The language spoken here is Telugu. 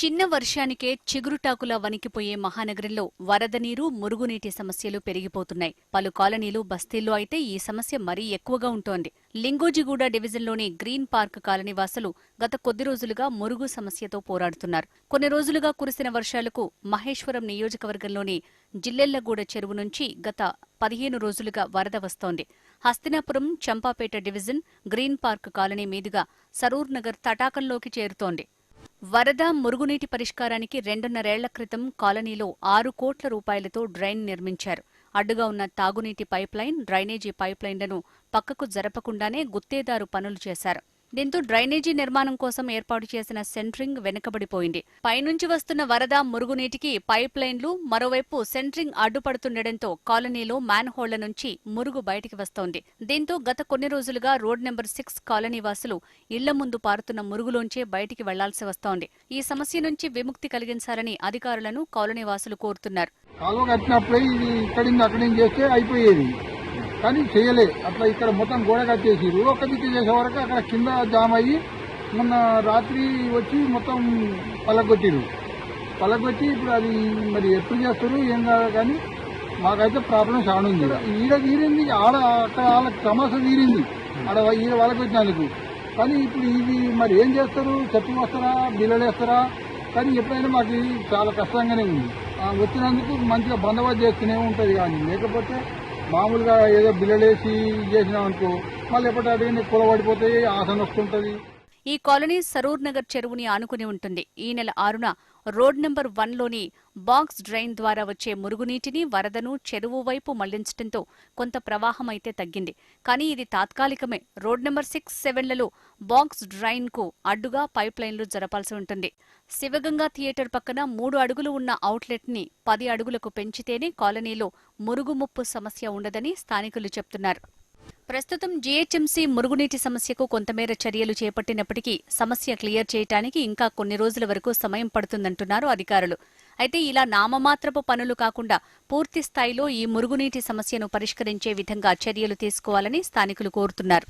చిన్న వర్షానికే చిగురుటాకులా వణికిపోయే మహానగరంలో వరద నీరు, మురుగునీటి సమస్యలు పెరిగిపోతున్నాయి. పలు కాలనీలు, బస్తీల్లో అయితే ఈ సమస్య మరీ ఎక్కువగా ఉంటోంది. లింగోజిగూడ డివిజన్లోని గ్రీన్ పార్క్ కాలనీ వాసులు గత కొద్ది రోజులుగా మురుగు సమస్యతో పోరాడుతున్నారు. కొన్ని రోజులుగా కురిసిన వర్షాలకు మహేశ్వరం నియోజకవర్గంలోని జిల్లెళ్లగూడ చెరువు నుంచి గత 15 రోజులుగా వరద వస్తోంది. Hastinapuram, Champapet division green park colony మీదుగా సరూర్ నగర్ తటాకంలోకి చేరుతోంది. వరద, మురుగునీటి పరిష్కారానికి 2.5 ఏళ్ల క్రితం కాలనీలో 6 కోట్ల రూపాయలతో డ్రైన్ నిర్మించారు. అడ్డుగా ఉన్న తాగునీటి పైప్లైన్, డ్రైనేజీ పైప్లైన్లను పక్కకు జరపకుండానే గుత్తేదారు పనులు చేశారు. దీంతో డ్రైనేజీ నిర్మాణం కోసం ఏర్పాటు చేసిన సెంట్రింగ్ వెనుకబడిపోయింది. పైనుంచి వస్తున్న వరద, మురుగునీటికి పైప్లైన్లు, మరోవైపు సెంట్రింగ్ అడ్డుపడుతుండటంతో కాలనీలో మ్యాన్ హోళ్ల నుంచి మురుగు బయటికి వస్తోంది. దీంతో గత కొన్ని రోజులుగా రోడ్ నెంబర్ 6 కాలనీ వాసులు ఇళ్ల ముందు పారుతున్న మురుగులోంచే బయటికి వెళ్లాల్సి వస్తోంది. ఈ సమస్య నుంచి విముక్తి కలిగించాలని అధికారులను కాలనీ వాసులు కోరుతున్నారు. కానీ చేయలే. అట్లా ఇక్కడ మొత్తం గోడ కట్టేసిరు. ఒక్క దిక్కు చేసే వరకు అక్కడ కింద జామ్ అయ్యి మొన్న రాత్రి వచ్చి మొత్తం పలగొట్టిరు. ఇప్పుడు అది మరి ఎప్పుడు చేస్తారు ఏం కాదు. కానీ మాకైతే ప్రాబ్లం చాలా ఉంది. ఈడ తీరింది, ఆడ అక్కడ వాళ్ళకి సమస్య తీరింది ఆడ ఈడ వాళ్ళకి వచ్చినందుకు. కానీ ఇప్పుడు ఇది మరి ఏం చేస్తారు? చెప్పు వస్తారా, బిల్లలు వేస్తారా? కానీ ఎప్పుడైనా మాకు చాలా కష్టంగానే ఉంది. వచ్చినందుకు మంచిగా బందోబస్తు చేస్తూనే ఉంటుంది. కానీ లేకపోతే మామూలుగా ఏదో బిల్లలేసి చేసినాం అనుకో, మళ్ళీ ఎప్పటికీ కూలబడిపోతాయి, ఆసన వస్తుంటది. ఈ కాలనీ సరూర్ నగర్ చెరువుని ఆనుకుని ఉంటుంది. ఈ నెల 6న రోడ్ నెంబర్ 1లోని బాక్స్ డ్రైన్ ద్వారా వచ్చే మురుగునీటిని, వరదను చెరువు వైపు మళ్లించడంతో కొంత ప్రవాహం అయితే తగ్గింది. కానీ ఇది తాత్కాలికమే. రోడ్ నెంబర్ 6, 7లలో బాక్స్ డ్రైన్ కు అడ్డుగా పైప్లైన్లు జరపాల్సి ఉంటుంది. శివగంగా థియేటర్ పక్కన 3 అడుగులు ఉన్న అవుట్లెట్ ని 10 అడుగులకు పెంచితేనే కాలనీలో మురుగు ముప్పు సమస్య ఉండదని స్థానికులు చెప్తున్నారు. ప్రస్తుతం జీహెచ్ఎంసీ మురుగునీటి సమస్యకు కొంతమేర చర్యలు చేపట్టినప్పటికీ సమస్య క్లియర్ చేయడానికి ఇంకా కొన్ని రోజుల వరకు సమయం పడుతుందంటున్నారు అధికారులు. అయితే ఇలా నామమాత్రపు పనులు కాకుండా పూర్తి స్థాయిలో ఈ మురుగునీటి సమస్యను పరిష్కరించే విధంగా చర్యలు తీసుకోవాలని స్థానికులు కోరుతున్నారు.